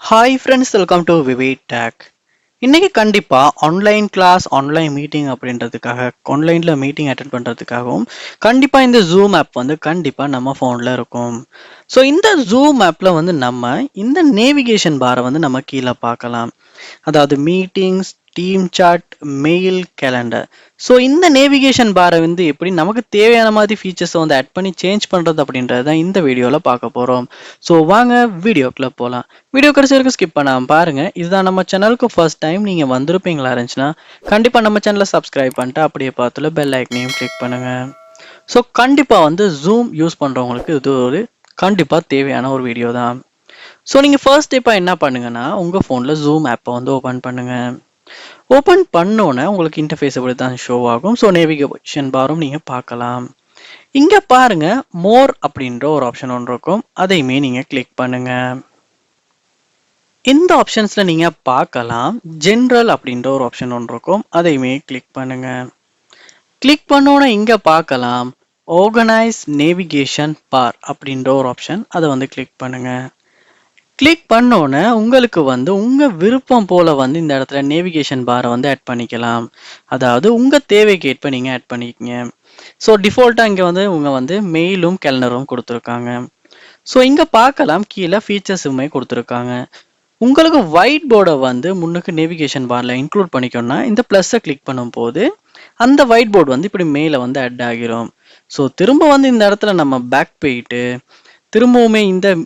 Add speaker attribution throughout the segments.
Speaker 1: Hi friends, welcome to Vivek take. இன்னைக்கு கண்டிப்பா online class, online meeting அப்படின்றதுக்காக, ஆன்லைன்ல மீட்டிங் அட்டென்ட் பண்றதுக்காகவும் கண்டிப்பா இந்த ஜூம் ஆப் வந்து கண்டிப்பா நம்ம ஃபோன்ல இருக்கும். ஸோ இந்த ஜூம் ஆப்ல வந்து நம்ம இந்த நேவிகேஷன் பாரை வந்து நம்ம கீழே பார்க்கலாம். அதாவது meetings, team chat, mail, calendar. So இந்த நேவிகேஷன் பாரை வந்து எப்படி நமக்கு தேவையான மாதிரி ஃபீச்சர்ஸை வந்து ஆட் பண்ணி சேஞ்ச் பண்ணுறது அப்படின்றது தான் இந்த வீடியோவில் பார்க்க போகிறோம். ஸோ வாங்க வீடியோக்குள்ளே போகலாம். வீடியோ கடைசி வரைக்கும் ஸ்கிப் பண்ணாமல் பாருங்கள். இதுதான் நம்ம சேனலுக்கு ஃபர்ஸ்ட் டைம் நீங்கள் வந்திருப்பீங்களா இருந்துச்சுன்னா கண்டிப்பாக நம்ம சேனலை சப்ஸ்கிரைப் பண்ணிட்டு அப்படியே பார்த்துல பெல் ஐக்கனையும் கிளிக் பண்ணுங்கள். ஸோ கண்டிப்பாக வந்து ஜூம் யூஸ் பண்ணுறவங்களுக்கு இது ஒரு கண்டிப்பாக தேவையான ஒரு வீடியோ தான். ஸோ நீங்கள் ஃபர்ஸ்ட் ஸ்டெப்பாக என்ன பண்ணுங்கன்னா உங்கள் ஃபோனில் ஜூம் ஆப்பை வந்து ஓப்பன் பண்ணுங்கள். ஓப்பன் பண்ணோன்னே உங்களுக்கு இன்டர்ஃபேஸ் இப்படி தான் ஷோ ஆகும். ஸோ நேவிகேஷன் பாரும் நீங்கள் பார்க்கலாம். இங்கே பாருங்க, மோர் அப்படின்ற ஒரு ஆப்ஷன் ஒன்று இருக்கும். அதையுமே நீங்கள் கிளிக் பண்ணுங்க. இந்த ஆப்ஷன்ஸில் நீங்கள் பார்க்கலாம், ஜென்ரல் அப்படின்ற ஒரு ஆப்ஷன் ஒன்று இருக்கும். அதையுமே கிளிக் பண்ணுங்க. கிளிக் பண்ணோன்னே இங்கே பார்க்கலாம், ஆர்கனைஸ் நேவிகேஷன் பார் அப்படின்ற ஒரு ஆப்ஷன். அதை வந்து கிளிக் பண்ணுங்க. கிளிக் பண்ணோன்னே உங்களுக்கு வந்து உங்கள் விருப்பம் போல் வந்து இந்த இடத்துல நேவிகேஷன் பாரை வந்து ஆட் பண்ணிக்கலாம். அதாவது உங்கள் தேவைக்கு ஏற்ப நீங்கள் ஆட் பண்ணிக்கங்க. ஸோ டிஃபால்ட்டாக இங்கே வந்து உங்கள் வந்து மெயிலும் கேலண்டரும் கொடுத்துருக்காங்க. ஸோ இங்கே பார்க்கலாம், கீழே ஃபீச்சர்ஸுமே கொடுத்துருக்காங்க. உங்களுக்கு ஒயிட் போர்டை வந்து முன்னுக்கு நேவிகேஷன் பாரில் இன்க்ளூட் பண்ணிக்கணும்னா இந்த ப்ளஸ்ஸை கிளிக் பண்ணும்போது அந்த ஒயிட் போர்டு வந்து இப்படி மேலே வந்து ஆட் ஆகிரும். ஸோ திரும்ப வந்து இந்த இடத்துல நம்ம பேக் போயிட்டு திரும்பவுமே இந்த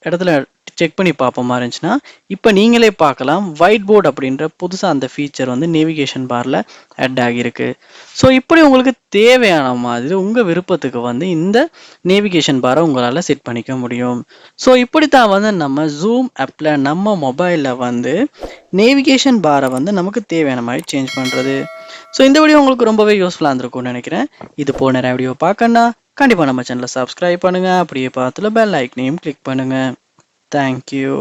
Speaker 1: இடத்துல செக் பண்ணி பார்ப்போமா இருந்துச்சுன்னா இப்போ நீங்களே பார்க்கலாம், ஒயிட் போர்டு அப்படின்ற புதுசாக அந்த ஃபீச்சர் வந்து நேவிகேஷன் பாரில் ஆட் ஆகியிருக்கு. ஸோ இப்படி உங்களுக்கு தேவையான மாதிரி உங்கள் விருப்பத்துக்கு வந்து இந்த நேவிகேஷன் பாரை உங்களால் செட் பண்ணிக்க முடியும். ஸோ இப்படி தான் வந்து நம்ம ஜூம் ஆப்பில் நம்ம மொபைலில் வந்து நேவிகேஷன் பாரை வந்து நமக்கு தேவையான மாதிரி சேஞ்ச் பண்ணுறது. ஸோ இந்த வீடியோ உங்களுக்கு ரொம்பவே யூஸ்ஃபுல்லாக இருந்திருக்கும்னு நினைக்கிறேன். இது போல் நிறைய வீடியோ பார்க்கணுன்னா கண்டிப்பாக நம்ம சேனலை சப்ஸ்கிரைப் பண்ணுங்கள். அப்படியே பார்த்துல பெல் ஐக்கனையும் கிளிக் பண்ணுங்கள். Thank you.